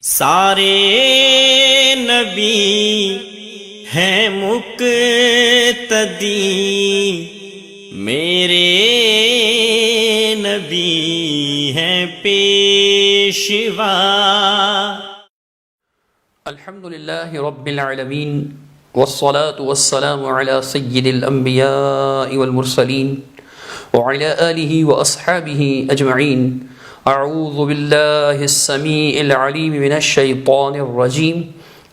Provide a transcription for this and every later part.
سارے نبی ہیں مقتدی، میرے نبی ہیں پیشوا۔ الحمدللہ رب العالمین والصلاة والسلام على سید الانبیاء والمرسلین وعلى آلہ واصحابہ اجمعین۔ اعوذ باللہ السمیع العلیم من الشیطان الرجیم،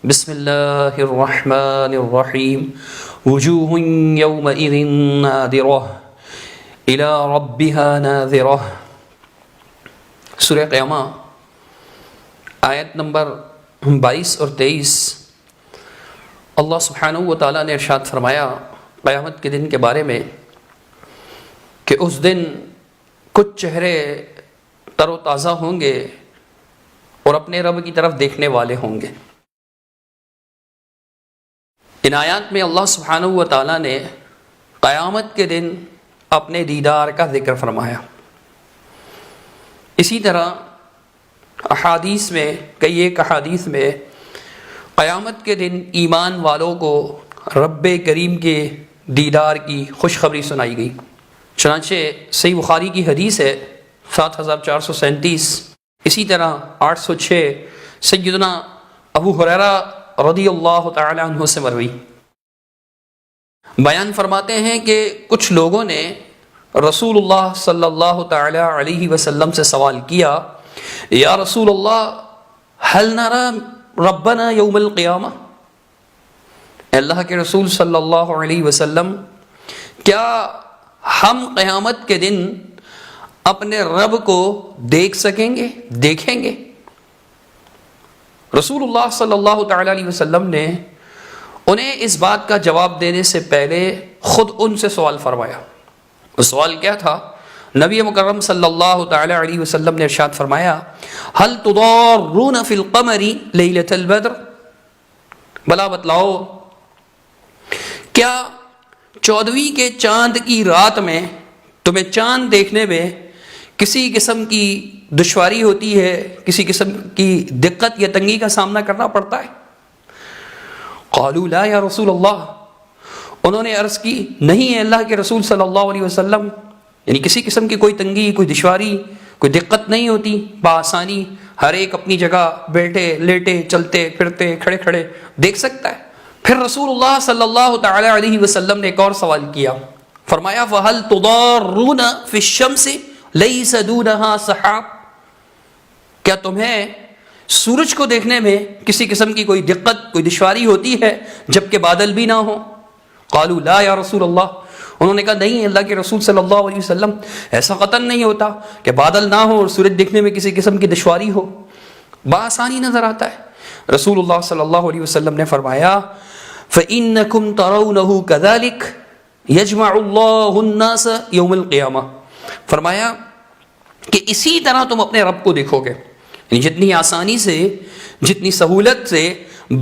بسم اللہ الرحمن الرحیم۔ وجوہ یومئذ ناظرہ الی ربها ناظرہ۔ سورہ قیامہ آیت نمبر 22 اور 23۔ اللہ سبحانہ و تعالیٰ نے ارشاد فرمایا قیامت کے دن کے بارے میں کہ اس دن کچھ چہرے تر و تازہ ہوں گے اور اپنے رب کی طرف دیکھنے والے ہوں گے۔ ان آیات میں اللہ سبحانہ و تعالیٰ نے قیامت کے دن اپنے دیدار کا ذکر فرمایا۔ اسی طرح احادیث میں کئی ایک احادیث میں قیامت کے دن ایمان والوں کو رب کریم کے دیدار کی خوشخبری سنائی گئی۔ چنانچہ صحیح بخاری کی حدیث ہے 7437، اسی طرح 806 سیدنا ابو ہریرہ رضی اللہ تعالی عنہ سے مروی۔ بیان فرماتے ہیں کہ کچھ لوگوں نے رسول اللہ صلی اللہ تعالی علیہ وسلم سے سوال کیا، یا رسول اللہ هل نرى ربنا یوم القیامہ، اللہ کے رسول صلی اللہ علیہ وسلم کیا ہم قیامت کے دن اپنے رب کو دیکھ سکیں گے، دیکھیں گے؟ رسول اللہ صلی اللہ تعالی علیہ وسلم نے انہیں اس بات کا جواب دینے سے پہلے خود ان سے سوال فرمایا۔ وہ سوال کیا تھا؟ نبی مکرم صلی اللہ تعالی علیہ وسلم نے ارشاد فرمایا، هل تضارون فی القمر لیلۃ البدر، بلا بتلاؤ کیا 14ویں کے چاند کی رات میں تمہیں چاند دیکھنے میں کسی قسم کی دشواری ہوتی ہے، کسی قسم کی دقت یا تنگی کا سامنا کرنا پڑتا ہے؟ قالوا لا یا رسول اللہ، انہوں نے عرض کی نہیں ہے اللہ کے رسول صلی اللہ علیہ وسلم، یعنی کسی قسم کی کوئی تنگی، کوئی دشواری، کوئی دقت نہیں ہوتی، بآسانی ہر ایک اپنی جگہ بیٹھے لیٹے چلتے پھرتے کھڑے کھڑے دیکھ سکتا ہے۔ پھر رسول اللہ صلی اللہ تعالی علیہ وسلم نے ایک اور سوال کیا، فرمایا فَهَلْ تُضَارُّونَ فِي الشَّمْسِ لَيْسَ دُونَهَا سَحَابٌ، کیا تمہیں سورج کو دیکھنے میں کسی قسم کی کوئی دقت کوئی دشواری ہوتی ہے جبکہ بادل بھی نہ ہو؟ قالوا لا یا رسول اللہ، انہوں نے کہا نہیں اللہ کے رسول صلی اللہ علیہ وسلم، ایسا قطعاً نہیں ہوتا کہ بادل نہ ہو اور سورج دیکھنے میں کسی قسم کی دشواری ہو، بآسانی نظر آتا ہے۔ رسول اللہ صلی اللہ علیہ وسلم نے فرمایا فَإِنَّكُمْ تَرَوْنَهُ كَذَلِكَ يَجْمَعُ اللَّهُ النَّاسَ يَوْمَ الْقِيَامَةِ، فرمایا کہ اسی طرح تم اپنے رب کو دیکھو گے، یعنی جتنی آسانی سے، جتنی سہولت سے،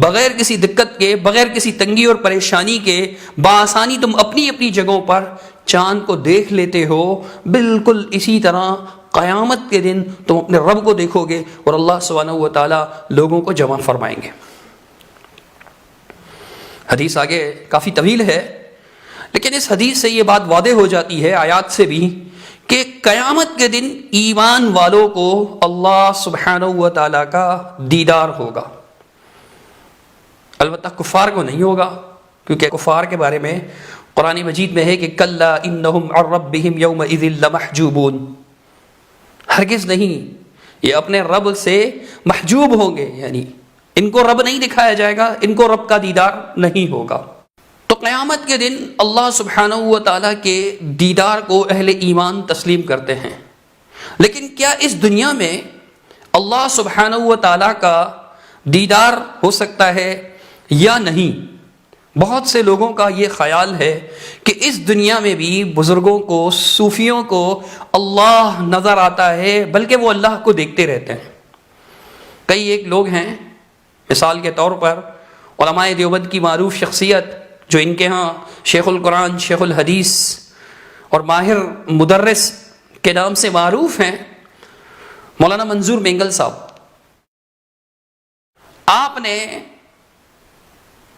بغیر کسی دقت کے، بغیر کسی تنگی اور پریشانی کے بآسانی تم اپنی اپنی جگہوں پر چاند کو دیکھ لیتے ہو، بالکل اسی طرح قیامت کے دن تم اپنے رب کو دیکھو گے اور اللہ سبحانہ و تعالیٰ لوگوں کو جمع فرمائیں گے۔ حدیث آگے کافی طویل ہے، لیکن اس حدیث سے یہ بات واضح ہو جاتی ہے آیات سے بھی کہ قیامت کے دن ایمان والوں کو اللہ سبحانہ و تعالیٰ کا دیدار ہوگا، البتہ کفار کو نہیں ہوگا، کیونکہ کفار کے بارے میں قرآن مجید میں ہے کہ کلا انہم عن ربہم یومئذ لمحجوبون، ہرگز نہیں، یہ اپنے رب سے محجوب ہوں گے، یعنی ان کو رب نہیں دکھایا جائے گا، ان کو رب کا دیدار نہیں ہوگا۔ تو قیامت کے دن اللہ سبحانہ و تعالیٰ کے دیدار کو اہل ایمان تسلیم کرتے ہیں، لیکن کیا اس دنیا میں اللہ سبحانہ و تعالیٰ کا دیدار ہو سکتا ہے یا نہیں؟ بہت سے لوگوں کا یہ خیال ہے کہ اس دنیا میں بھی بزرگوں کو، صوفیوں کو اللہ نظر آتا ہے، بلکہ وہ اللہ کو دیکھتے رہتے ہیں۔ کئی ایک لوگ ہیں، مثال کے طور پر علماء دیوبند کی معروف شخصیت جو ان کے ہاں شیخ القرآن، شیخ الحدیث اور ماہر مدرس کے نام سے معروف ہیں، مولانا منظور مینگل صاحب۔ آپ نے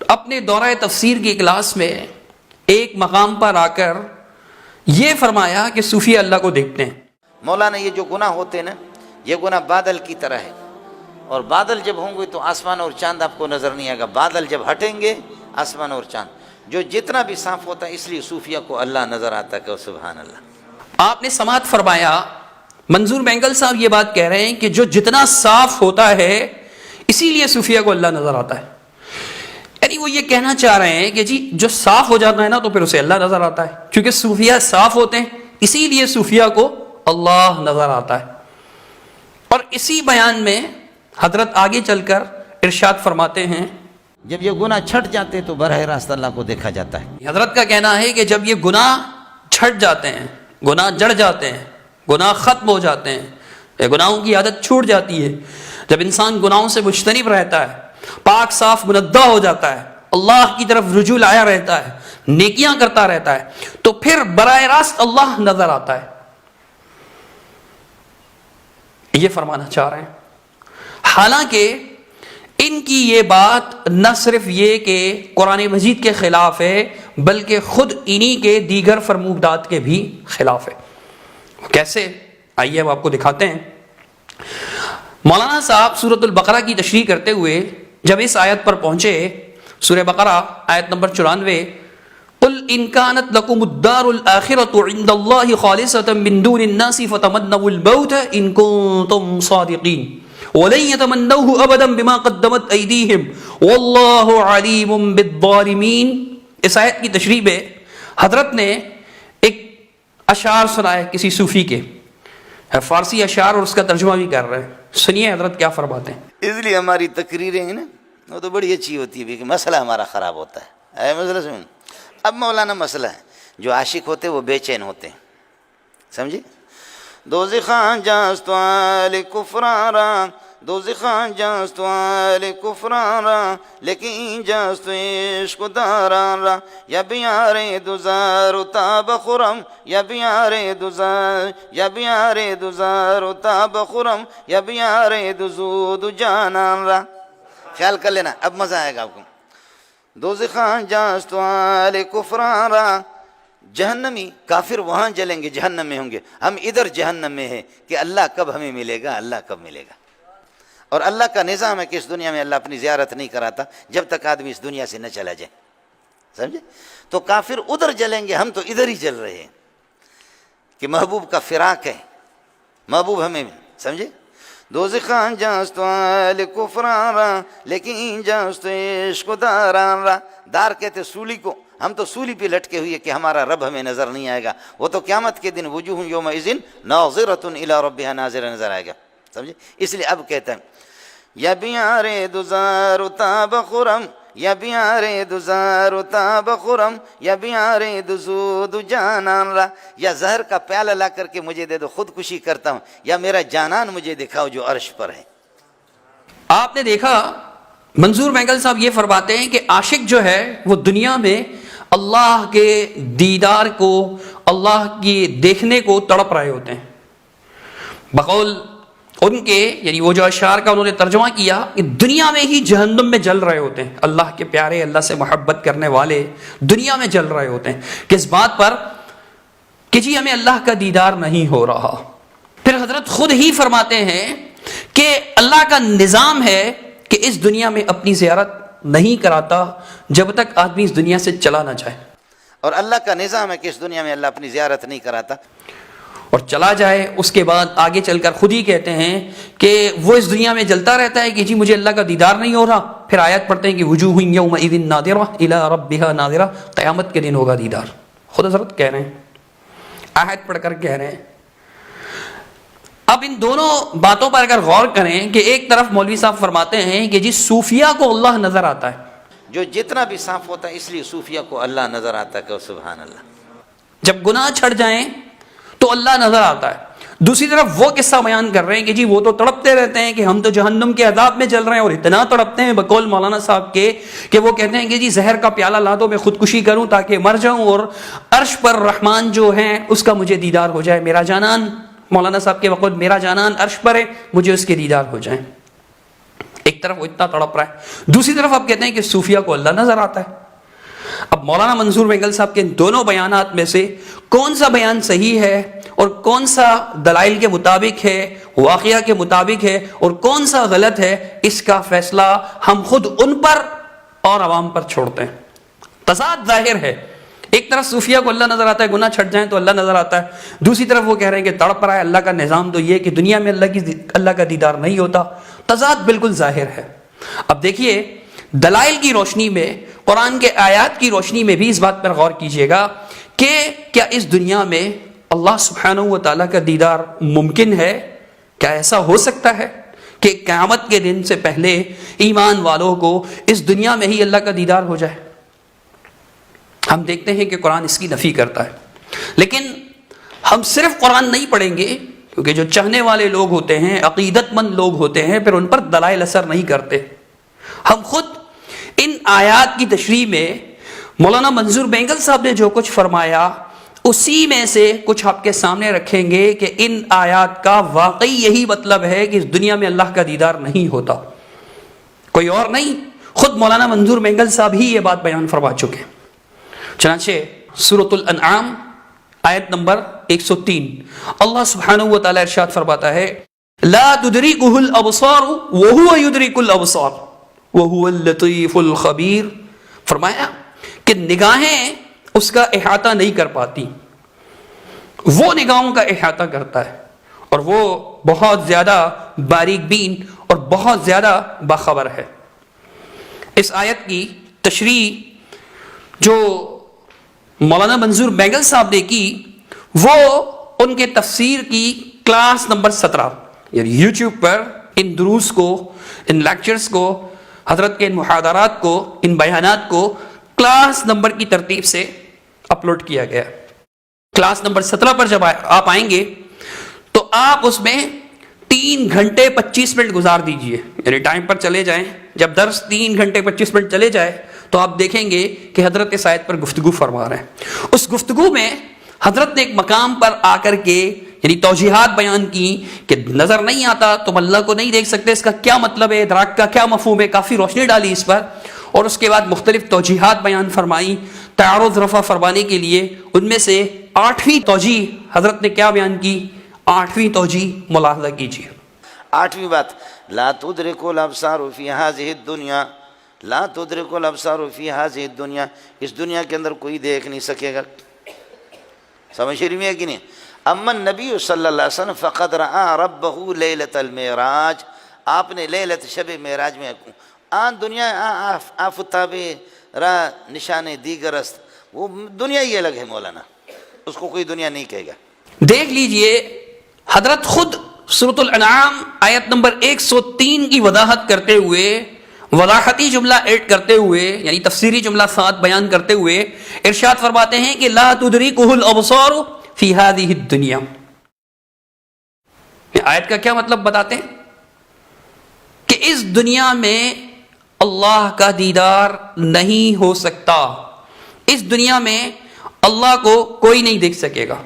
اپنے دورہ تفسیر کی کلاس میں ایک مقام پر آ کر یہ فرمایا کہ صوفیہ اللہ کو دیکھتے ہیں. مولانا یہ جو گناہ ہوتے ہیں نا، یہ گناہ بادل کی طرح ہے، اور بادل جب ہوں گے تو آسمان اور چاند آپ کو نظر نہیں آئے گا. بادل جب ہٹیں گے آسمان اور چاند جو جتنا بھی صاف ہوتا ہے، اس لیے صوفیہ کو اللہ نظر آتا ہے. کہ سبحان اللہ. آپ نے سماعت فرمایا، منظور بینگل صاحب یہ بات کہہ رہے ہیں کہ جو جتنا صاف ہوتا ہے اسی لیے صوفیہ کو اللہ نظر آتا ہے. یعنی وہ یہ کہنا چاہ رہے ہیں کہ جی جو صاف ہو جاتا ہے نا تو پھر اسے اللہ نظر آتا ہے، کیونکہ صوفیہ صاف ہوتے ہیں اسی لیے صوفیہ کو اللہ نظر آتا ہے. اور اسی بیان میں حضرت آگے چل کر ارشاد فرماتے ہیں، جب یہ گناہ چھٹ جاتے تو براہ راست اللہ کو دیکھا جاتا ہے. حضرت کا کہنا ہے کہ جب یہ گناہ چھٹ جاتے ہیں، گناہ جڑ جاتے ہیں، گناہ ختم ہو جاتے ہیں، یہ گناہوں کی عادت چھوٹ جاتی ہے، جب انسان گناہوں سے مجتنب رہتا ہے، پاک صاف منزہ ہو جاتا ہے، اللہ کی طرف رجوع لایا رہتا ہے، نیکیاں کرتا رہتا ہے، تو پھر براہ راست اللہ نظر آتا ہے. یہ فرمانا چاہ رہے ہیں. حالانکہ ان کی یہ بات نہ صرف یہ کہ قرآن مجید کے خلاف ہے، بلکہ خود انہی کے دیگر فرمودات کے بھی خلاف ہے. کیسے؟ آئیے اب آپ کو دکھاتے ہیں. مولانا صاحب سورۃ البقرہ کی تشریح کرتے ہوئے جب اس آیت پر پہنچے، سورہ بقرہ آیت نمبر 94، قل ان كانت لكم الدار الآخرة عند الله خالصة من دون الناس فتمنوا الموت ان كنتم صادقين ولن يتمنوه ابدا بما قدمت ايديهم والله عليم بالظالمين. اس آیت کی تشریح میں حضرت نے ایک اشعار سنائے کسی صوفی کے، فارسی اشعار، اور اس کا ترجمہ بھی کر رہے ہیں. سنیے حضرت کیا فرماتے ہیں. اس لیے ہماری تقریریں ہیں نا وہ تو بڑی اچھی ہوتی ہے کہ مسئلہ ہمارا خراب ہوتا ہے. مسئلہ سن. اب مولانا مسئلہ ہے، جو عاشق ہوتے وہ بے چین ہوتے ہیں، سمجھے. دوزخاں جاستوال کفرارا، دوزخاں جاستوال کفرارا، لیکن جاستو عشق دارارا، یا بیارے دوزار تاب خرم، یا بیارے دوزار، یا بیارے دوزار تاب خرم، یا بیارے دوزود جانارا. خیال کر لینا، اب مزہ آئے گا آپ کو. دوزخاں جاستوال کفرارا، جہنمی کافر وہاں جلیں گے، جہنم میں ہوں گے، ہم ادھر جہنم میں ہیں کہ اللہ کب ہمیں ملے گا، اللہ کب ملے گا. اور اللہ کا نظام ہے کہ اس دنیا میں اللہ اپنی زیارت نہیں کراتا جب تک آدمی اس دنیا سے نہ چلا جائے، سمجھے. تو کافر ادھر جلیں گے، ہم تو ادھر ہی جل رہے ہیں کہ محبوب کا فراق ہے، محبوب ہمیں، سمجھے. دوزخاں جاستوال کفرارا، لیکن جاستو عشق دارارا. دار کہتے سولی کو، ہم تو سولی پہ لٹکے ہوئے کہ ہمارا رب ہمیں نظر نہیں آئے گا. وہ تو قیامت کے دن وجوہ یومئذ ناظرۃ الی ربہا ناظرہ نظر آئے گا، سمجھے. اس لیے اب کہتا ہے یا بیارے دوزار تاب خرم، یا بیارے دوزار تاب خرم، یا بیارے دزود جانان. یا زہر کا پیالہ لا کر کے مجھے دے دو، خودکشی کرتا ہوں، یا میرا جانان مجھے دکھاؤ جو عرش پر ہے. آپ نے دیکھا منظور بینگل صاحب یہ فرماتے ہیں کہ عاشق جو ہے وہ دنیا میں اللہ کے دیدار کو، اللہ کی دیکھنے کو تڑپ رہے ہوتے ہیں. بقول ان کے، یعنی وہ جو اشعار کا انہوں نے ترجمہ کیا، کہ دنیا میں ہی جہنم میں جل رہے ہوتے ہیں. اللہ کے پیارے، اللہ سے محبت کرنے والے دنیا میں جل رہے ہوتے ہیں. کس بات پر؟ کہ جی ہمیں اللہ کا دیدار نہیں ہو رہا. پھر حضرت خود ہی فرماتے ہیں کہ اللہ کا نظام ہے کہ اس دنیا میں اپنی زیارت نہیں کراتا جب تک آدمی اس دنیا سے چلا نہ جائے. اور اللہ کا نظام ہے کہ اس دنیا میں اللہ اپنی زیارت نہیں کراتا، اور چلا جائے اس کے بعد آگے چل کر خود ہی کہتے ہیں کہ وہ اس دنیا میں جلتا رہتا ہے کہ جی مجھے اللہ کا دیدار نہیں ہو رہا. پھر آیت پڑھتے ہیں کہ وجوہ یومئذ ناظرہ الی ربہا ناظرہ، قیامت کے دن ہوگا دیدار. خود حضرت کہہ رہے ہیں، آیت پڑھ کر کہہ رہے ہیں. اب ان دونوں باتوں پر اگر غور کریں کہ ایک طرف مولوی صاحب فرماتے ہیں کہ جی صوفیہ کو اللہ نظر آتا ہے، جو جتنا بھی صاف ہوتا ہے اس لیے صوفیہ کو اللہ نظر آتا ہے. کہ سبحان اللہ. جب گناہ چھڑ جائیں تو اللہ نظر آتا ہے. دوسری طرف وہ قصہ بیان کر رہے ہیں کہ جی وہ تو تڑپتے رہتے ہیں کہ ہم تو جہنم کے عذاب میں چل رہے ہیں، اور اتنا تڑپتے ہیں بقول مولانا صاحب کے کہ وہ کہتے ہیں کہ جی زہر کا پیالہ لا دو، میں خودکشی کروں تاکہ مر جاؤں، اور عرش پر رحمان جو ہیں اس کا مجھے دیدار ہو جائے. میرا جانان، مولانا صاحب کے بقول میرا جانان عرش پر ہے، مجھے اس کے دیدار ہو جائیں. ایک طرف وہ اتنا تڑپ رہا ہے، دوسری طرف آپ کہتے ہیں کہ صوفیہ کو اللہ نظر آتا ہے۔ اب مولانا منظور بینگل صاحب کے ان دونوں بیانات میں سے کون سا بیان صحیح ہے اور کون سا دلائل کے مطابق ہے، واقعہ کے مطابق ہے، اور کون سا غلط ہے، اس کا فیصلہ ہم خود ان پر اور عوام پر چھوڑتے ہیں۔ تضاد ظاہر ہے، ایک طرف صوفیہ کو اللہ نظر آتا ہے، گناہ چھٹ جائیں تو اللہ نظر آتا ہے، دوسری طرف وہ کہہ رہے ہیں کہ تڑپ رہا ہے، اللہ کا نظام تو یہ کہ دنیا میں اللہ کا دیدار نہیں ہوتا۔ تضاد بالکل ظاہر ہے۔ اب دیکھیے دلائل کی روشنی میں، قرآن کے آیات کی روشنی میں بھی اس بات پر غور کیجئے گا کہ کیا اس دنیا میں اللہ سبحانہ و تعالیٰ کا دیدار ممکن ہے؟ کیا ایسا ہو سکتا ہے کہ قیامت کے دن سے پہلے ایمان والوں کو اس دنیا میں ہی اللہ کا دیدار ہو جائے؟ ہم دیکھتے ہیں کہ قرآن اس کی نفی کرتا ہے، لیکن ہم صرف قرآن نہیں پڑھیں گے، کیونکہ جو چاہنے والے لوگ ہوتے ہیں، عقیدت مند لوگ ہوتے ہیں، پھر ان پر دلائل اثر نہیں کرتے۔ ہم خود ان آیات کی تشریح میں مولانا منظور بینگل صاحب نے جو کچھ فرمایا اسی میں سے کچھ آپ کے سامنے رکھیں گے کہ ان آیات کا واقعی یہی مطلب ہے کہ اس دنیا میں اللہ کا دیدار نہیں ہوتا، کوئی اور نہیں، خود مولانا منظور بینگل صاحب ہی یہ بات بیان فرما چکے۔ چنانچہ سورۃ الانعام آیت نمبر 103 اللہ سبحانہ و تعالی ارشاد فرماتا ہے لا تدرکہ الابصار وہو یدرک الابصار وہو اللطیف الخبیر، فرمایا کہ نگاہیں اس کا احاطہ نہیں کر پاتی، وہ نگاہوں کا احاطہ کرتا ہے اور وہ بہت زیادہ باریک بین اور بہت زیادہ باخبر ہے۔ اس آیت کی تشریح جو مولانا منظور بینگل صاحب نے کی وہ ان کے تفسیر کی کلاس نمبر 17 یعنی یوٹیوب پر ان دروس کو، ان لیکچرز کو، حضرت کے ان محاضرات کو، ان بیانات کو کلاس نمبر کی ترتیب سے اپلوڈ کیا گیا۔ کلاس نمبر 17 پر جب آپ آئیں گے تو آپ اس میں 3 گھنٹے 25 منٹ گزار دیجئے، یعنی ٹائم پر چلے جائیں۔ جب درس 3 گھنٹے 25 منٹ چلے جائے تو آپ دیکھیں گے کہ حضرت اس آیت پر گفتگو فرما رہے ہیں۔ اس گفتگو میں حضرت نے ایک مقام پر آ کر کے یعنی توجیحات بیان کی کہ نظر نہیں آتا، تم اللہ کو نہیں دیکھ سکتے، اس کا کیا مطلب ہے، ادراک کا کیا مفہوم ہے، کافی روشنی ڈالی اس پر، اور اس کے بعد مختلف توجیحات بیان فرمائی تعارض رفع فرمانے کے لیے۔ ان میں سے 8ویں توجیح حضرت نے کیا بیان کی؟ 8ویں توجیح ملاحظہ کیجیے۔ 8ویں بات لا تدرک الابصار فی ہذہ الدنیا، لا تدرک الابصار فی ہذہ الدنیا، اس دنیا کے اندر کوئی دیکھ نہیں سکے گا۔ سمجھ رہی ہے کہ نہیں؟ اما النبی صلی اللہ علیہ وسلم فقد رآ ربہ لیلۃ المعراج، آپ نے لیلۃ شب معراج میں آن دنیا آفتاب را نشان دیگر است، وہ دنیا ہی الگ ہے مولانا، اس کو کوئی دنیا نہیں کہے گا۔ دیکھ لیجئے حضرت خود سورۃ الانعام آیت نمبر 103 کی وضاحت کرتے ہوئے، وضاحتی جملہ ایڈ کرتے ہوئے یعنی تفسیری جملہ ساتھ بیان کرتے ہوئے ارشاد فرماتے ہیں کہ لا تدرکہ الابصار فی ہذہ الدنیا۔ آیت کا کیا مطلب بتاتے ہیں؟ کہ اس دنیا میں اللہ کا دیدار نہیں ہو سکتا، اس دنیا میں اللہ کو کوئی نہیں دیکھ سکے گا۔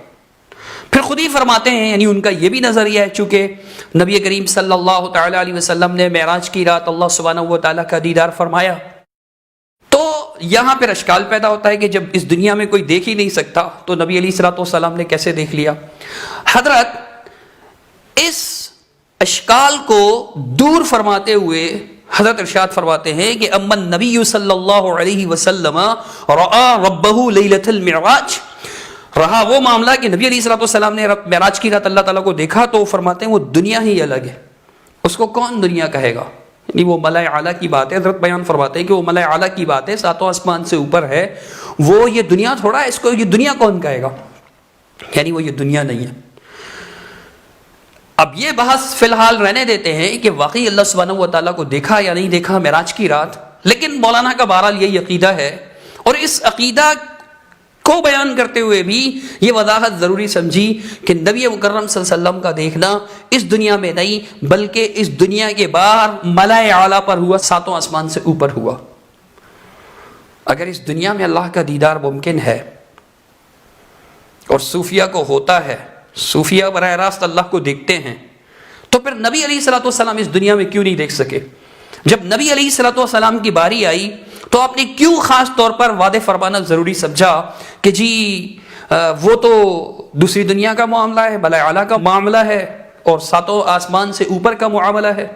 پھر خود ہی فرماتے ہیں، یعنی ان کا یہ بھی نظریہ ہے، چونکہ نبی کریم صلی اللہ تعالی علیہ وسلم نے معراج کی رات اللہ سبحانہ و تعالیٰ کا دیدار فرمایا، تو یہاں پھر اشکال پیدا ہوتا ہے کہ جب اس دنیا میں کوئی دیکھ ہی نہیں سکتا تو نبی علیہ الصلوۃ والسلام نے کیسے دیکھ لیا؟ حضرت اس اشکال کو دور فرماتے ہوئے حضرت ارشاد فرماتے ہیں کہ اما النبی صلی اللہ علیہ وسلم رآ ربہ لیلۃ المعراج، رہا وہ معاملہ کہ نبی علیہ الصلوۃ والسلام نے معراج کی رات اللہ تعالیٰ کو دیکھا، تو فرماتے ہیں وہ دنیا ہی الگ ہے، اس کو کون دنیا کہے گا؟ یعنی وہ ملائے اعلیٰ کی بات ہے۔ حضرت بیان فرماتے ہیں کہ وہ ملائے اعلیٰ کی بات ہے، 7 آسمان سے اوپر ہے، وہ یہ دنیا تھوڑا ہے، اس کو یہ دنیا کون کہے گا؟ یعنی وہ یہ دنیا نہیں ہے۔ اب یہ بحث فی الحال رہنے دیتے ہیں کہ واقعی اللہ سبحانہ و تعالیٰ کو دیکھا یا نہیں دیکھا معراج کی رات، لیکن مولانا کا بہرحال یہی عقیدہ ہے، اور اس عقیدہ کو بیان کرتے ہوئے بھی یہ وضاحت ضروری سمجھی کہ نبی مکرم صلی اللہ علیہ وسلم کا دیکھنا اس دنیا میں نہیں بلکہ اس دنیا کے باہر ملائے اعلیٰ پر ہوا، 7 آسمان سے اوپر ہوا۔ اگر اس دنیا میں اللہ کا دیدار ممکن ہے اور صوفیہ کو ہوتا ہے، صوفیہ براہ راست اللہ کو دیکھتے ہیں، تو پھر نبی علیہ الصلوۃ والسلام اس دنیا میں کیوں نہیں دیکھ سکے؟ جب نبی علیہ الصلوۃ والسلام کی باری آئی تو آپ نے کیوں خاص طور پر وعدے فرمانا ضروری سمجھا کہ جی وہ تو دوسری دنیا کا معاملہ ہے، بلا اعلیٰ کا معاملہ ہے، اور ساتوں آسمان سے اوپر کا معاملہ ہے؟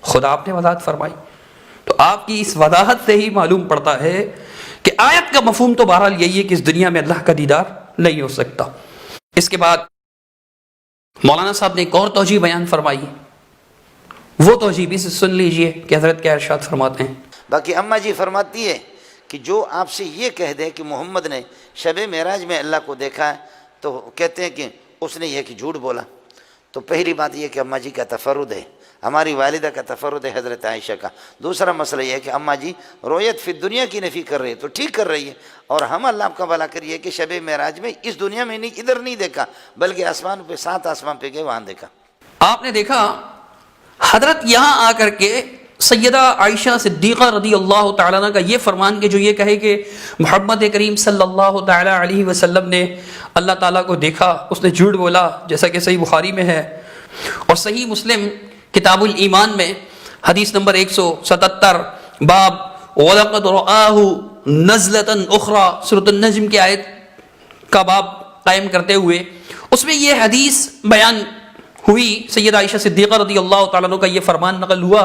خدا آپ نے وضاحت فرمائی. تو آپ کی اس وضاحت سے ہی معلوم پڑتا ہے کہ آیت کا مفہوم تو بہرحال یہی ہے کہ اس دنیا میں اللہ کا دیدار نہیں ہو سکتا. اس کے بعد مولانا صاحب نے ایک اور توجیہ بیان فرمائی، وہ توجیہ بھی سن لیجئے کہ حضرت کیا ارشاد فرماتے ہیں. باقی اماں جی فرماتی ہے کہ جو آپ سے یہ کہہ دے کہ محمد نے شب معراج میں اللہ کو دیکھا ہے تو کہتے ہیں کہ اس نے یہ کہ جھوٹ بولا. تو پہلی بات یہ کہ اماں جی کا تفرد ہے، ہماری والدہ کا تفرد ہے حضرت عائشہ کا. دوسرا مسئلہ یہ ہے کہ اماں جی رویت فی دنیا کی نفی کر رہی ہے تو ٹھیک کر رہی ہے، اور ہم اللہ آپ کا بھلا کریے کہ شب معراج میں اس دنیا میں نہیں، ادھر نہیں دیکھا بلکہ آسمان پہ، 7 آسمان پہ گئے، وہاں دیکھا. آپ نے دیکھا حضرت یہاں آ کر کے سیدہ عائشہ صدیقہ رضی اللہ تعالیٰ عنہ کا یہ فرمان کہ جو یہ کہے کہ محمد کریم صلی اللہ تعالیٰ علیہ وسلم نے اللہ تعالیٰ کو دیکھا، اس نے جھوٹ بولا، جیسا کہ صحیح بخاری میں ہے اور صحیح مسلم کتاب الایمان میں حدیث نمبر 177 باب وَلَقَدْ رَآهُ نَزْلَةً أُخْرَى سورۃ النجم کی آیت کا باب قائم کرتے ہوئے اس میں یہ حدیث بیان ہوئی. سیدہ عائشہ صدیقہ رضی اللہ تعالیٰ عنہ کا یہ فرمان نقل ہوا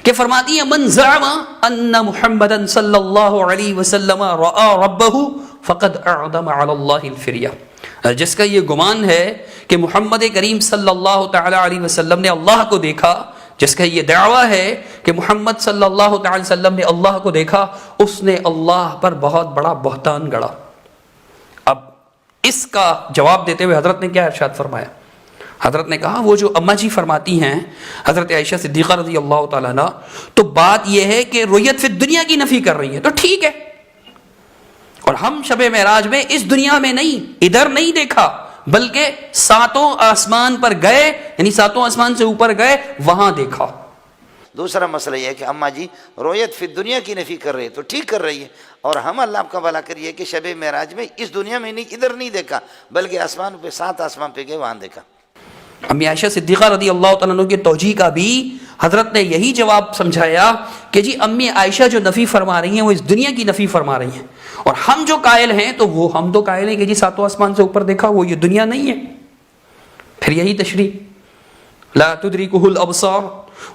کہ فرماتی ہے من زعم ان محمدا صلی اللہ علیہ وسلم رأى ربہ فقد اعظم علی اللہ الفریہ. جس کا یہ گمان ہے کہ محمد کریم صلی اللہ تعالیٰ علیہ وسلم نے اللہ کو دیکھا، جس کا یہ دعویٰ ہے کہ محمد صلی اللہ تعالیٰ علیہ وسلم نے اللہ کو دیکھا، اس نے اللہ پر بہت بڑا بہتان گڑا. اب اس کا جواب دیتے ہوئے حضرت نے کیا ارشاد فرمایا؟ حضرت نے کہا وہ جو اماں جی فرماتی ہیں حضرت عائشہ صدیقہ رضی اللہ تعالیٰ عنہ، تو بات یہ ہے کہ رؤیت فی دنیا کی نفی کر رہی ہیں تو ٹھیک ہے، اور ہم شب معراج میں اس دنیا میں نہیں، ادھر نہیں دیکھا بلکہ 7 آسمان پر گئے، یعنی 7 آسمان سے اوپر گئے، وہاں دیکھا. دوسرا مسئلہ یہ ہے کہ اماں جی رویت فی دنیا کی نفی کر رہی ہے تو ٹھیک کر رہی ہے، اور ہم اللہ آپ کا بھلا کریے کہ شب معراج میں اس دنیا میں نہیں، ادھر نہیں دیکھا بلکہ آسمان پہ، 7 آسمان پہ گئے، وہاں دیکھا. امی عائشہ صدیقہ رضی اللہ تعالیٰ عنہ کی توجیہ کا بھی حضرت نے یہی جواب سمجھایا کہ جی امی عائشہ جو نفی فرما رہی ہیں وہ اس دنیا کی نفی فرما رہی ہیں، اور ہم جو قائل ہیں تو وہ ہم تو قائل ہیں کہ جی 7 آسمان سے اوپر دیکھا، وہ یہ دنیا نہیں ہے. پھر یہی تشریح لا تدرکہ الابصار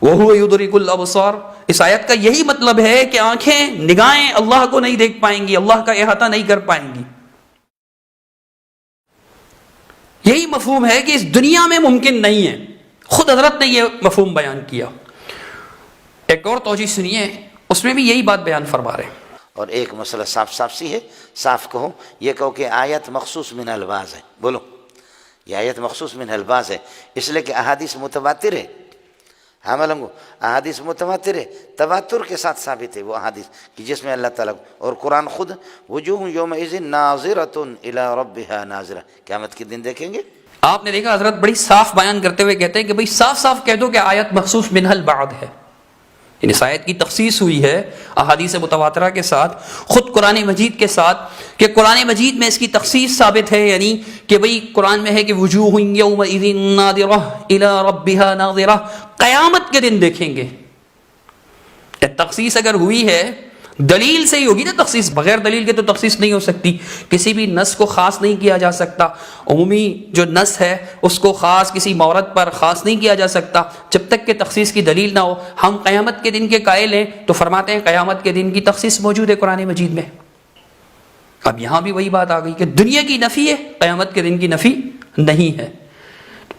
وہو یدرک الابصار، اس آیت کا یہی مطلب ہے کہ آنکھیں، نگاہیں اللہ کو نہیں دیکھ پائیں گی، اللہ کا احاطہ نہیں کر پائیں گی. یہی مفہوم ہے کہ اس دنیا میں ممکن نہیں ہے، خود حضرت نے یہ مفہوم بیان کیا. ایک اور توجیہ سنیے، اس میں بھی یہی بات بیان فرما رہے ہیں. اور ایک مسئلہ صاف صاف سی ہے، صاف کہو، یہ کہو کہ آیت مخصوص من الفاظ ہے. بولو، یہ آیت مخصوص من الفاظ ہے، اس لیے کہ احادیث متواتر ہے. ہاں ملنگو، احادیث متواتر ہے، تواتر کے ساتھ ثابت ہے وہ احادیث کہ جس میں اللہ تعالیٰ اور قرآن خود وجوہ یومئذ ناظرۃ الی ربها ناظرہ، قیامت کے دن دیکھیں گے. آپ نے دیکھا حضرت بڑی صاف بیان کرتے ہوئے کہتے ہیں کہ بھئی صاف صاف کہہ دو کہ آیت مخصوص منہ البعض ہے، یعنی اس آیت کی تخصیص ہوئی ہے احادیث متواترہ کے ساتھ، خود قرآن مجید کے ساتھ، کہ قرآن مجید میں اس کی تخصیص ثابت ہے، یعنی کہ بھئی قرآن میں ہے کہ وجوہ یومئذ ناظرہ الی ربها ناظرہ، قیامت کے دن دیکھیں گے. تخصیص اگر ہوئی ہے دلیل سے ہی ہوگی نا تخصیص، بغیر دلیل کے تو تخصیص نہیں ہو سکتی. کسی بھی نص کو خاص نہیں کیا جا سکتا، عمومی جو نص ہے اس کو خاص کسی مورد پر خاص نہیں کیا جا سکتا جب تک کہ تخصیص کی دلیل نہ ہو. ہم قیامت کے دن کے قائل ہیں تو فرماتے ہیں قیامت کے دن کی تخصیص موجود ہے قرآن مجید میں. اب یہاں بھی وہی بات آ گئی کہ دنیا کی نفی ہے، قیامت کے دن کی نفی نہیں ہے.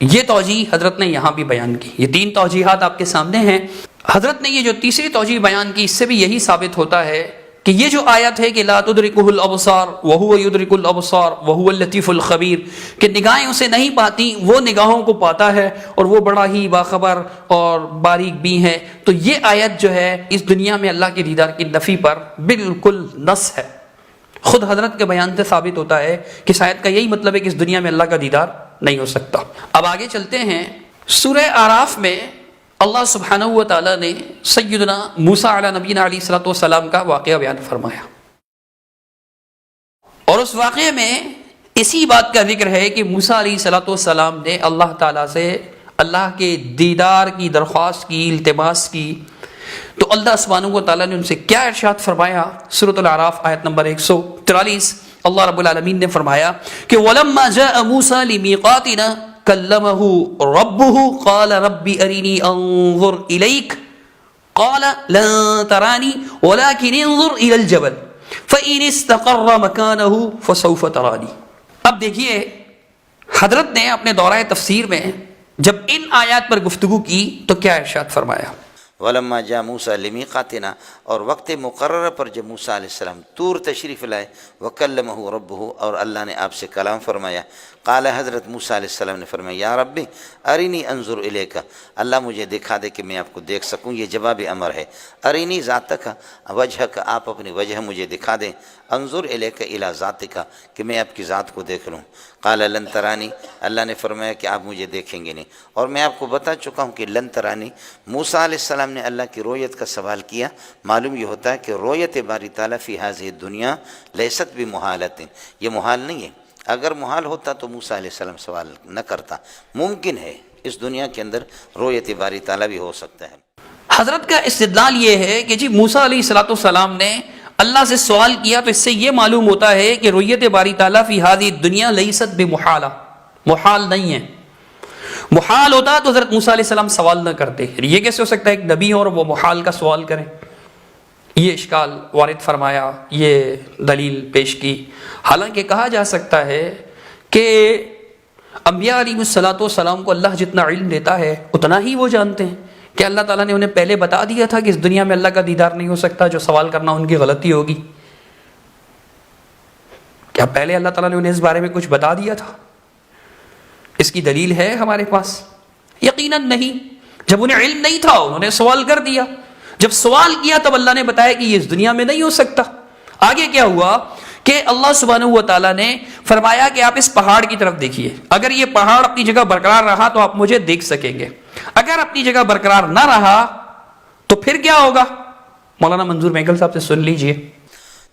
یہ توجیہ حضرت نے یہاں بھی بیان کی. یہ 3 توجیحات آپ کے سامنے ہیں. حضرت نے یہ جو تیسری توجیہ بیان کی، اس سے بھی یہی ثابت ہوتا ہے کہ یہ جو آیت ہے کہ لا تدرکہ الابصار وہو یدرک الابصار وہو اللطیف الخبیر، کہ نگاہیں اسے نہیں پاتی، وہ نگاہوں کو پاتا ہے اور وہ بڑا ہی باخبر اور باریک بھی ہے. تو یہ آیت جو ہے اس دنیا میں اللہ کے دیدار کی نفی پر بالکل نص ہے. خود حضرت کے بیان سے ثابت ہوتا ہے کہ اس آیت کا یہی مطلب ہے کہ اس دنیا میں اللہ کا دیدار نہیں ہو سکتا. اب آگے چلتے ہیں. سورہ اعراف میں اللہ سبحانہ و تعالیٰ نے سیدنا موسیٰ علیہ نبینا علیہ الصلوۃ والسلام کا واقعہ بیان فرمایا، اور اس واقعے میں اسی بات کا ذکر ہے کہ موسیٰ علیہ الصلوۃ والسلام نے اللہ تعالیٰ سے اللہ کے دیدار کی درخواست کی، التماس کی تو اللہ سبحانہ و تعالیٰ نے ان سے کیا ارشاد فرمایا؟ سورۃ الاعراف آیت نمبر 143 اللہ رب العالمین نے فرمایا کہ وَلَمَّا جَاءَ مُوسَى لِمِيقَاتِنَا كَلَّمَهُ رَبُّهُ قَالَ رَبِّ أَرِنِي أَنظُرْ إِلَيْكَ قَالَ لَن تَرَانِي وَلَكِنِ انظُرْ إِلَى الْجَبَلِ فَإِنِ اسْتَقَرَّ مَكَانَهُ فَسَوْفَ تَرَانِي۔ اب دیکھیے حضرت نے اپنے دورہ تفسیر میں جب ان آیات پر گفتگو کی تو کیا ارشاد فرمایا؟ ولما جاء موسیٰ لمیقاتنا، اور وقت مقررہ پر جب موسیٰ علیہ السلام طور تشریف لائے، وکلمہ ربہ، اور اللہ نے آپ سے کلام فرمایا، قال حضرت موسیٰ علیہ السلام نے فرمایا یا ربی ارینی انظر الیک، اللہ مجھے دکھا دے کہ میں آپ کو دیکھ سکوں، یہ جواب امر ہے۔ ارینی ذاتک وجہک، آپ اپنی وجہ مجھے دکھا دیں، انظر الیک الی ذاتک، کہ میں آپ کی ذات کو دیکھ لوں۔ قال لن ترانی، اللہ نے فرمایا کہ آپ مجھے دیکھیں گے نہیں، اور میں آپ کو بتا چکا ہوں کہ لن ترانی، موسیٰ علیہ السلام نے اللہ کی رویت کا سوال کیا، معلوم یہ ہوتا ہے کہ رویت باری تعالیٰ فی ہذہ الدنیا لیست بمحالۃ، یہ محال نہیں ہے، اگر محال ہوتا تو موسیٰ علیہ السلام سوال نہ کرتا، ممکن ہے اس دنیا کے اندر رویت باری تعالیٰ بھی ہو سکتا ہے۔ حضرت کا استدلال یہ ہے کہ جی موسیٰ علیہ السلام نے اللہ سے سوال کیا تو اس سے یہ معلوم ہوتا ہے کہ رویت باری تعالیٰ فی ہذہ الدنیا لیست بمحالہ، محال نہیں ہے۔ محال ہوتا تو حضرت موسیٰ علیہ السلام سوال نہ کرتے، یہ کیسے ہو سکتا ہے ایک نبی اور وہ محال کا سوال کریں؟ یہ اشکال وارد فرمایا، یہ دلیل پیش کی۔ حالانکہ کہا جا سکتا ہے کہ انبیاء علیہ السلام کو اللہ جتنا علم دیتا ہے اتنا ہی وہ جانتے ہیں، کہ اللہ تعالیٰ نے انہیں پہلے بتا دیا تھا کہ اس دنیا میں اللہ کا دیدار نہیں ہو سکتا، جو سوال کرنا ان کی غلطی ہوگی۔ کیا پہلے اللہ تعالیٰ نے انہیں اس بارے میں کچھ بتا دیا تھا؟ اس کی دلیل ہے ہمارے پاس؟ یقیناً نہیں۔ جب انہیں علم نہیں تھا انہوں نے سوال کر دیا، جب سوال کیا تب اللہ نے بتایا کہ یہ اس دنیا میں نہیں ہو سکتا۔ آگے کیا ہوا کہ اللہ سبحانہ و تعالیٰ نے فرمایا کہ آپ اس پہاڑ کی طرف دیکھیے، اگر یہ پہاڑ اپنی جگہ برقرار رہا تو آپ مجھے دیکھ سکیں گے، اگر اپنی جگہ برقرار نہ رہا تو پھر کیا ہوگا؟ مولانا منظور مہگل صاحب سے سن لیجئے۔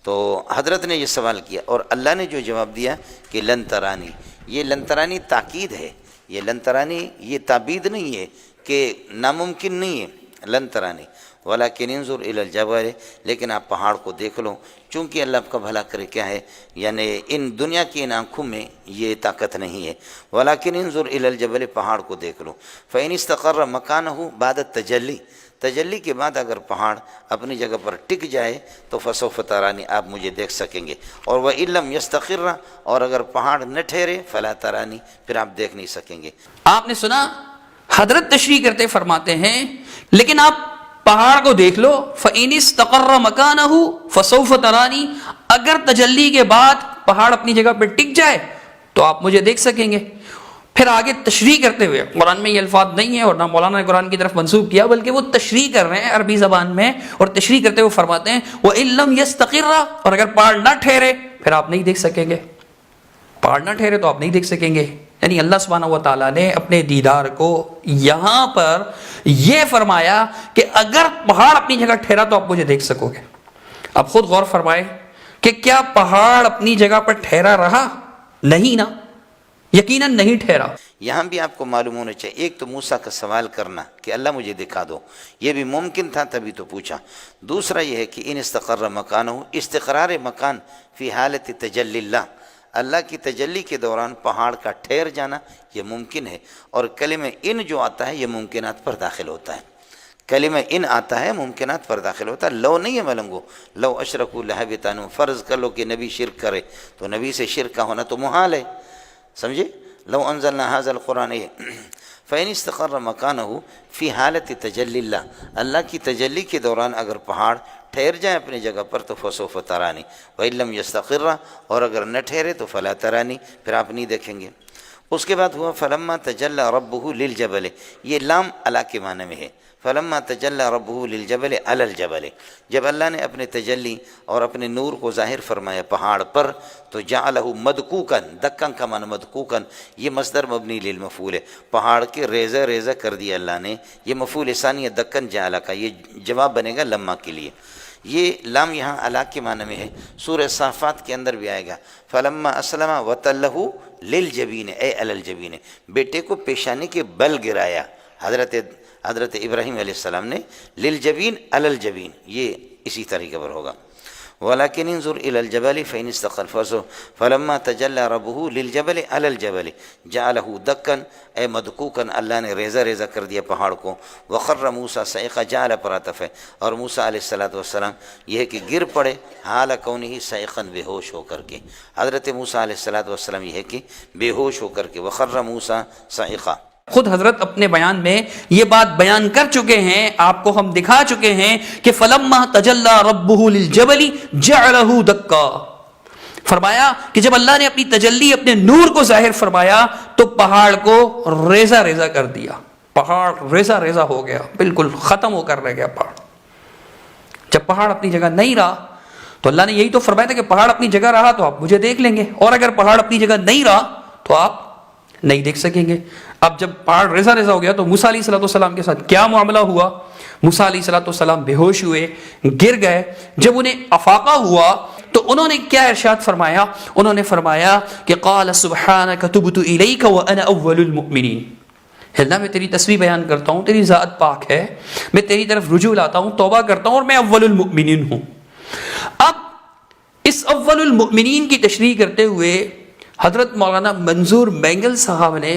تو حضرت نے یہ سوال کیا اور اللہ نے جو جواب دیا کہ لن ترانی، یہ لن ترانی تاکید ہے، یہ لن ترانی یہ تعبید نہیں ہے کہ ناممکن نہیں ہے، لن ترانی ولیکن انظر الی الجبل، لیکن آپ پہاڑ کو دیکھ لو، چونکہ اللہ آپ کا بھلا کرے کیا ہے، یعنی ان دنیا کی ان آنکھوں میں یہ طاقت نہیں ہے، ولیکن انظر الی الجبل، پہاڑ کو دیکھ لو، فإن استقر مکانہ بعد التجلی، تجلی کے بعد اگر پہاڑ اپنی جگہ پر ٹک جائے تو فسوف ترانی، آپ مجھے دیکھ سکیں گے، اور وإن لم یستقر، اور اگر پہاڑ نہ ٹھہرے فلا ترانی، پھر آپ دیکھ نہیں سکیں گے۔ آپ نے سنا حضرت تشریح کرتے فرماتے ہیں لیکن آپ پہاڑ کو دیکھ لو، فإن استقر مکانہ فسوف ترانی، اگر تجلی کے بعد پہاڑ اپنی جگہ پہ ٹک جائے تو آپ مجھے دیکھ سکیں گے۔ پھر آگے تشریح کرتے ہوئے، قرآن میں یہ الفاظ نہیں ہے اور نہ مولانا نے قرآن کی طرف منسوب کیا، بلکہ وہ تشریح کر رہے ہیں عربی زبان میں، اور تشریح کرتے ہوئے فرماتے ہیں وإن لم یستقر، اور اگر پہاڑ نہ ٹھہرے پھر آپ نہیں دیکھ سکیں گے، پہاڑ نہ ٹھہرے تو آپ نہیں دیکھ سکیں گے۔ یعنی اللہ سبحانہ و تعالیٰ نے اپنے دیدار کو یہاں پر یہ فرمایا کہ اگر پہاڑ اپنی جگہ ٹھہرا تو آپ مجھے دیکھ سکو گے۔ اب خود غور فرمائے کہ کیا پہاڑ اپنی جگہ پر ٹھہرا رہا؟ نہیں نا، یقیناً نہیں ٹھہرا۔ یہاں بھی آپ کو معلوم ہونا چاہیے، ایک تو موسیٰ کا سوال کرنا کہ اللہ مجھے دکھا دو، یہ بھی ممکن تھا تبھی تو پوچھا۔ دوسرا یہ ہے کہ ان استقر مکانہ، استقرار مکان فی حالت تجلی اللہ، اللہ کی تجلی کے دوران پہاڑ کا ٹھہر جانا یہ ممکن ہے، اور کلمہ ان جو آتا ہے یہ ممکنات پر داخل ہوتا ہے، کلمہ ان آتا ہے ممکنات پر داخل ہوتا ہے، لو نہیں ہے ملنگو، لو اشرکوا لحبط عنہم، فرض کر لو کہ نبی شرک کرے تو نبی سے شرک کا ہونا تو محال ہے، سمجھے؟ لو انزلنا هذا القرآن فإن استقر مکانہ فی حالت تجلی اللہ، اللہ کی تجلی کے دوران اگر پہاڑ ٹھہر جائیں اپنی جگہ پر تو فسوف ترانی، وإن لم یستقر، اور اگر نہ ٹھہرے تو فلا ترانی، پھر آپ نہیں دیکھیں گے۔ اس کے بعد ہوا فلما تجلی ربہ للجبل، یہ لام اللہ کے معنی میں ہے، فلما تجلی ربہ للجبل علی الجبل، جب اللہ نے اپنے تجلی اور اپنے نور کو ظاہر فرمایا پہاڑ پر تو جعلہ مدکوکن، دکن کا معنی مدکوکن، یہ مصدر مبنی للمفعول ہے، پہاڑ کے ریزہ ریزہ کر دیا اللہ نے، یہ مفعول ثانی دکن جعلہ کا، یہ جواب بنے گا لما کے لیے۔ یہ لام یہاں علا کے معنی میں ہے، سورہ صافات کے اندر بھی آئے گا فلما اسلم وتلہ للجبین، اے علی الجبین، بیٹے کو پیشانی کے بل گرایا، حضرت حضرت ابراہیم علیہ السلام نے للجبین علی الجبین، یہ اسی طریقے پر ہوگا. وَلَكِنْ انظُرْ إِلَى الْجَبَلِ فَإِنِ اسْتَقَرَّ فَلَمَّا تَجَلَّى رَبُّهُ لِلْجَبَلِ عَلَى الْجَبَلِ جَعَلَهُ دَكًّا اے مدکوکن، اللہ نے ریزہ ریزہ کر دیا پہاڑ کو. وَخَرَّ مُوسَىٰ صَعِقًا جَعَلَ پَرَاتَفَ، اور موسیٰ علیہ السلام یہ ہے کہ گر پڑے حال کونہ صَعِقًا بے ہوش ہو کر کے. حضرت موسیٰ علیہ السلام یہ ہے کہ بے ہوش ہو کر کے. وَخَرَّ مُوسَىٰ صَعِقًا، خود حضرت اپنے بیان میں یہ بات بیان کر چکے ہیں، آپ کو ہم دکھا چکے ہیں کہ فَلَمَّا تَجَلَّى رَبُّهُ لِلْجَبَلِ جَعَلَهُ دَكًّا، فرمایا کہ جب اللہ نے اپنی تجلی، اپنے نور کو ظاہر فرمایا تو پہاڑ کو ریزہ ریزہ کر دیا. پہاڑ ریزہ ریزہ ہو گیا، بالکل ختم ہو کر رہ گیا پہاڑ. جب پہاڑ اپنی جگہ نہیں رہا تو اللہ نے یہی تو فرمایا تھا کہ پہاڑ اپنی جگہ رہا تو آپ مجھے دیکھ لیں گے، اور اگر پہاڑ اپنی جگہ نہیں رہا تو آپ نہیں دیکھ سکیں گے. اب جب پہاڑ ریزہ ریزہ ہو گیا تو موسیٰ علیہ السلام کے ساتھ کیا معاملہ ہوا؟ موسیٰ علیہ السلام بے ہوش ہوئے، گر گئے. جب انہیں افاقہ ہوا تو انہوں نے کیا ارشاد فرمایا؟ انہوں نے فرمایا کہ قال سبحانک تبت الیک وانا اول المؤمنین، اللہ میں تیری تسبیح بیان کرتا ہوں، تیری ذات پاک ہے، میں تیری طرف رجوع لاتا ہوں، توبہ کرتا ہوں، اور میں اول المؤمنین ہوں. اب اس اول المؤمنین کی تشریح کرتے ہوئے حضرت مولانا منظور مینگل صاحب نے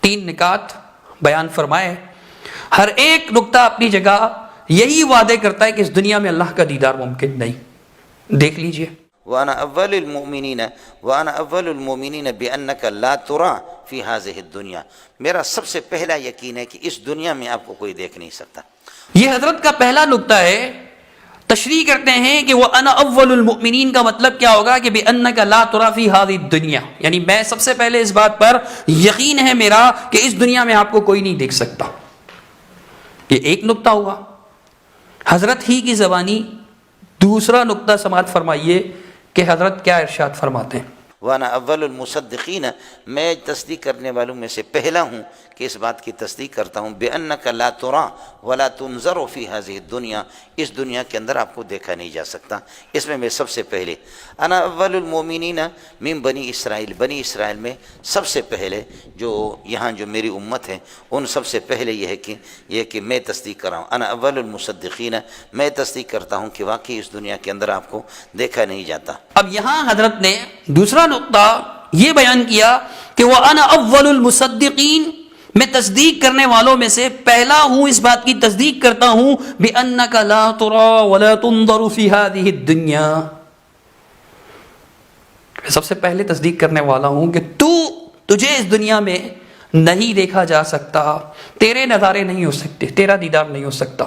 3 نکات بیان فرمائے. ہر ایک نقطہ اپنی جگہ یہی وعدے کرتا ہے کہ اس دنیا میں اللہ کا دیدار ممکن نہیں. دیکھ لیجئے. وَأَنَا أَوَّلُ الْمُؤْمِنِينَ وَأَنَا أَوَّلُ الْمُؤْمِنِينَ بِأَنَّكَ لَا تُرَى فِي هَذِهِ الدُّنْيَا، میرا سب سے پہلا یقین ہے کہ اس دنیا میں آپ کو کوئی دیکھ نہیں سکتا. یہ حضرت کا پہلا نقطہ ہے. تشریح کرتے ہیں کہ وَأَنَا أَوَّلُ الْمُؤْمِنِينَ کا مطلب کیا ہوگا کہ بِأَنَّكَ لَا تُرَى فِي هَذِهِ الدُّنْيَا، یعنی میں سب سے پہلے اس بات پر یقین ہے میرا کہ اس دنیا میں آپ کو کوئی نہیں دیکھ سکتا. یہ ایک نقطہ ہوا حضرت ہی کی زبانی. دوسرا نقطہ سماعت فرمائیے کہ حضرت کیا ارشاد فرماتے ہیں. وانا اول المصدقین، میں تصدیق کرنے والوں میں سے پہلا ہوں کہ اس بات کی تصدیق کرتا ہوں بانک لا ترى ولا تنظر فی هذه الدنیا، اس دنیا کے اندر آپ کو دیکھا نہیں جا سکتا، اس میں سب سے پہلے. انا اول المؤمنین من بنی اسرائیل، بنی اسرائیل میں سب سے پہلے جو یہاں جو میری امت ہے ان سب سے پہلے یہ ہے کہ میں تصدیق کر رہا ہوں. انا اول المصدقین، میں تصدیق کرتا ہوں کہ واقعی اس دنیا کے اندر آپ کو دیکھا نہیں جاتا. اب یہاں حضرت نے دوسرا نقطہ یہ بیان کیا کہ وَأَنَا أَوَّلُ الْمُصَدِّقِينَ، میں تصدیق کرنے والوں میں سے پہلا ہوں، اس بات کی تصدیق کرتا ہوں بِأَنَّكَ لَا تُرَى وَلَا تُنظَرُ فِي هَذِهِ الدُّنْيَا، سب سے پہلے تصدیق کرنے والا ہوں کہ تجھے اس دنیا میں نہیں دیکھا جا سکتا، تیرے نظارے نہیں ہو سکتے، تیرا دیدار نہیں ہو سکتا.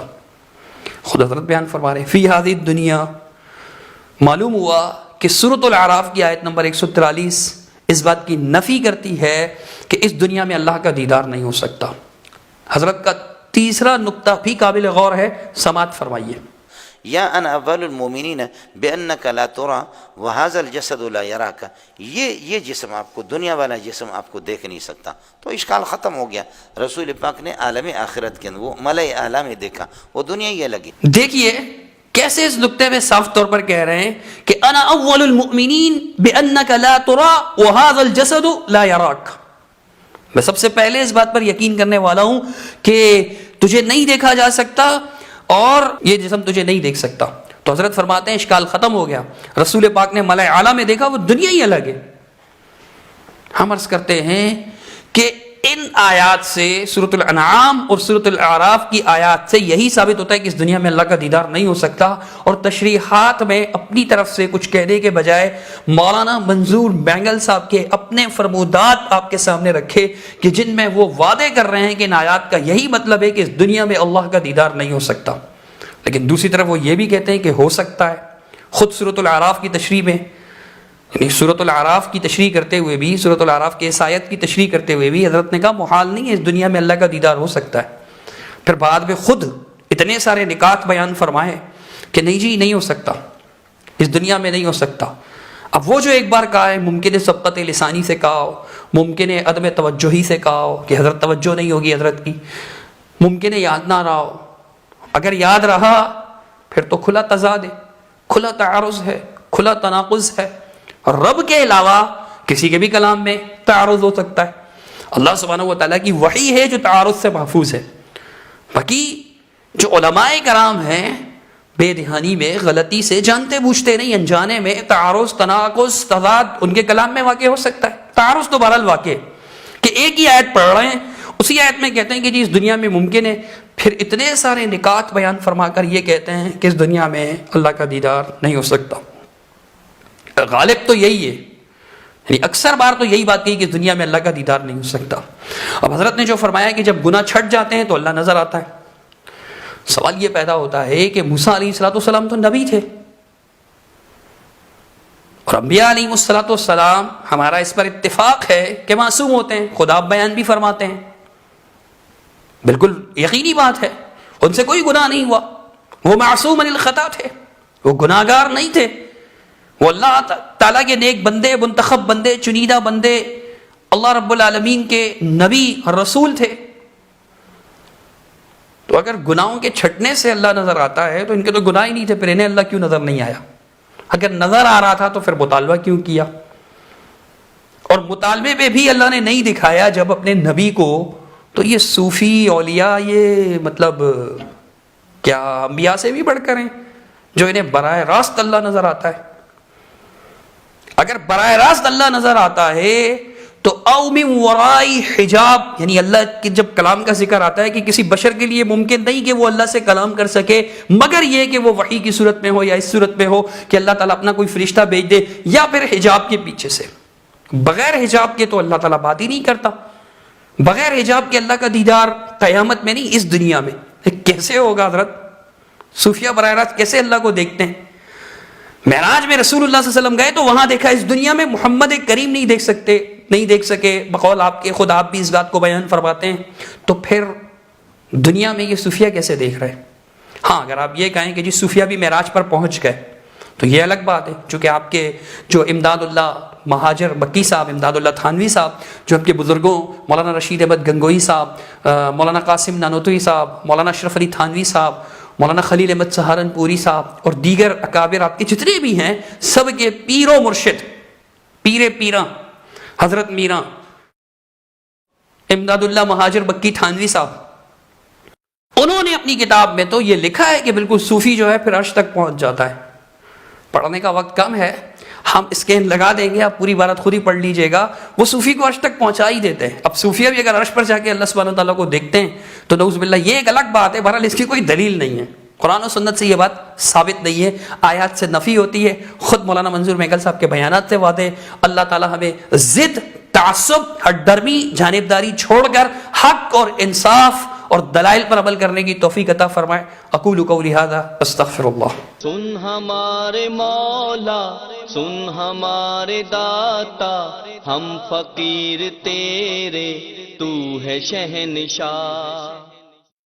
خود حضرت بیان فرما رہے فی هذه الدنیا. معلوم ہوا کہ سورۃ الاعراف کی آیت نمبر 143 اس بات کی نفی کرتی ہے کہ اس دنیا میں اللہ کا دیدار نہیں ہو سکتا. حضرت کا تیسرا نقطہ بھی قابل غور ہے، سماعت فرمائیے. یا انا اول المؤمنین بانک لا ترى وهذا الجسد لا يراك، یہ جسم آپ کو، دنیا والا جسم آپ کو دیکھ نہیں سکتا. تو اشکال ختم ہو گیا. رسول پاک نے عالم آخرت کے اندر وہ ملائے اعلیٰ میں دیکھا، وہ دنیا ہی الگ ہے. دیکھیے کیسے اس نقطے میں صاف طور پر کہہ رہے ہیں کہ انا اول المؤمنین بانک لا ترى وهذا الجسد لا يراك، میں سب سے پہلے اس بات پر یقین کرنے والا ہوں کہ تجھے نہیں دیکھا جا سکتا اور یہ جسم تجھے نہیں دیکھ سکتا. تو حضرت فرماتے ہیں اشکال ختم ہو گیا. رسول پاک نے ملائے اعلیٰ میں دیکھا، وہ دنیا ہی الگ ہے. ہم عرض کرتے ہیں کہ ان آیات سے، سورۃ الانعام اور سورۃ الاعراف کی آیات سے یہی ثابت ہوتا ہے کہ اس دنیا میں اللہ کا دیدار نہیں ہو سکتا. اور تشریحات میں اپنی طرف سے کچھ کہنے کے بجائے مولانا منظور مینگل صاحب کے اپنے فرمودات آپ کے سامنے رکھے کہ جن میں وہ وعدے کر رہے ہیں کہ ان آیات کا یہی مطلب ہے کہ اس دنیا میں اللہ کا دیدار نہیں ہو سکتا. لیکن دوسری طرف وہ یہ بھی کہتے ہیں کہ ہو سکتا ہے. خود سورۃ الاعراف کی تشریح میں، یعنی سورۃ الاعراف کی تشریح کرتے ہوئے بھی، سورۃ الاعراف کے اس آیت کی تشریح کرتے ہوئے بھی حضرت نے کہا محال نہیں ہے اس دنیا میں اللہ کا دیدار ہو سکتا ہے. پھر بعد میں خود اتنے سارے نکات بیان فرمائے کہ نہیں جی نہیں ہو سکتا، اس دنیا میں نہیں ہو سکتا. اب وہ جو ایک بار کہا ہے ممکن ہے سبقت لسانی سے کہا ہو، ممکن ہے عدم توجہی سے کہا ہو کہ حضرت توجہ نہیں ہوگی حضرت کی، ممکن ہے یاد نہ رہا ہو. اگر یاد رہا پھر تو کھلا تضاد ہے، کھلا تعارض ہے، کھلا تناقض ہے. رب کے علاوہ کسی کے بھی کلام میں تعارض ہو سکتا ہے. اللہ سبحانہ و تعالیٰ کی وحی ہے جو تعارض سے محفوظ ہے. باقی جو علماء کرام ہیں بے دہانی میں، غلطی سے، جانتے بوجھتے نہیں، انجانے میں تعارض، تناقض، تضاد ان کے کلام میں واقع ہو سکتا ہے۔ تعارض تو بہرحال واقع ہے کہ ایک ہی آیت پڑھ رہے ہیں، اسی آیت میں کہتے ہیں کہ جی اس دنیا میں ممکن ہے، پھر اتنے سارے نکات بیان فرما کر یہ کہتے ہیں کہ اس دنیا میں اللہ کا دیدار نہیں ہو سکتا۔ غالب تو یہی ہے، یعنی اکثر بار تو یہی بات کہی کہ اس دنیا میں اللہ کا دیدار نہیں ہو سکتا۔ اب حضرت نے جو فرمایا کہ جب گناہ چھٹ جاتے ہیں تو اللہ نظر آتا ہے، سوال یہ پیدا ہوتا ہے کہ موسیٰ علیہ السلام تو نبی تھے، اور انبیاء علیہ السلام ہمارا اس پر اتفاق ہے کہ معصوم ہوتے ہیں، خدا بیان بھی فرماتے ہیں، بالکل یقینی بات ہے، ان سے کوئی گناہ نہیں ہوا، وہ معصوم عن الخطا تھے، وہ گناہ گار نہیں تھے، وہ اللہ تعالیٰ کے نیک بندے، منتخب بندے، چنیدہ بندے، اللہ رب العالمین کے نبی اور رسول تھے۔ تو اگر گناہوں کے چھٹنے سے اللہ نظر آتا ہے تو ان کے تو گناہ ہی نہیں تھے، پھر انہیں اللہ کیوں نظر نہیں آیا؟ اگر نظر آ رہا تھا تو پھر مطالبہ کیوں کیا؟ اور مطالبے پہ بھی اللہ نے نہیں دکھایا جب اپنے نبی کو، تو یہ صوفی اولیاء یہ مطلب کیا انبیاء سے بھی بڑھ کر ہیں جو انہیں براہ راست اللہ نظر آتا ہے؟ اگر براہ راست اللہ نظر آتا ہے تو او من ورائی حجاب، یعنی اللہ کے جب کلام کا ذکر آتا ہے کہ کسی بشر کے لیے ممکن نہیں کہ وہ اللہ سے کلام کر سکے مگر یہ کہ وہ وحی کی صورت میں ہو یا اس صورت میں ہو کہ اللہ تعالیٰ اپنا کوئی فرشتہ بھیج دے، یا پھر حجاب کے پیچھے سے۔ بغیر حجاب کے تو اللہ تعالیٰ بات ہی نہیں کرتا، بغیر حجاب کے اللہ کا دیدار قیامت میں نہیں، اس دنیا میں کیسے ہوگا؟ حضرت صوفیہ براہ راست کیسے اللہ کو دیکھتے ہیں؟ معراج میں رسول اللہ صلی اللہ علیہ وسلم گئے تو وہاں دیکھا، اس دنیا میں محمد کریم نہیں دیکھ سکے، بقول آپ کے، خود آپ بھی اس بات کو بیان فرماتے ہیں، تو پھر دنیا میں یہ صوفیہ کیسے دیکھ رہے ہیں؟ ہاں اگر آپ یہ کہیں کہ جی صوفیہ بھی معراج پر پہنچ گئے تو یہ الگ بات ہے، چونکہ آپ کے جو امداد اللہ مہاجر مکی صاحب، امداد اللہ تھانوی صاحب، جو آپ کے بزرگوں مولانا رشید احمد گنگوئی صاحب، مولانا قاسم نانوتوی صاحب، مولانا اشرف علی تھانوی صاحب، مولانا خلیل احمد سہارنپوری صاحب اور دیگر اکابر آپ کے جتنے بھی ہیں، سب کے پیر و مرشد، پیراں حضرت میراں امداد اللہ مہاجر مکی تھانوی صاحب، انہوں نے اپنی کتاب میں تو یہ لکھا ہے کہ بالکل صوفی جو ہے پھر عرش تک پہنچ جاتا ہے۔ پڑھنے کا وقت کم ہے، ہم اسکین لگا دیں گے، آپ پوری بات خود ہی پڑھ لیجئے گا، وہ صوفی کو عرش تک پہنچا ہی دیتے ہیں۔ اب صوفیہ بھی اگر عرش پر جا کے اللہ سبحانہ وتعالیٰ کو دیکھتے ہیں تو نعوذ باللہ یہ ایک الگ بات ہے، بہرحال اس کی کوئی دلیل نہیں ہے، قرآن و سنت سے یہ بات ثابت نہیں ہے، آیات سے نفی ہوتی ہے، خود مولانا منظور میگل صاحب کے بیانات سے واضح ہے۔ اللہ تعالیٰ ہمیں ضد، تعصب، ہٹ درمی، جانبداری چھوڑ کر حق اور انصاف اور دلائل پر عمل کرنے کی توفیق عطا فرمائے۔ اقول قولی ھذا استغفر اللہ۔ سن ہمارے مولا، سن ہمارے داتا، ہم فقیر تیرے، تو ہے شہنشاہ۔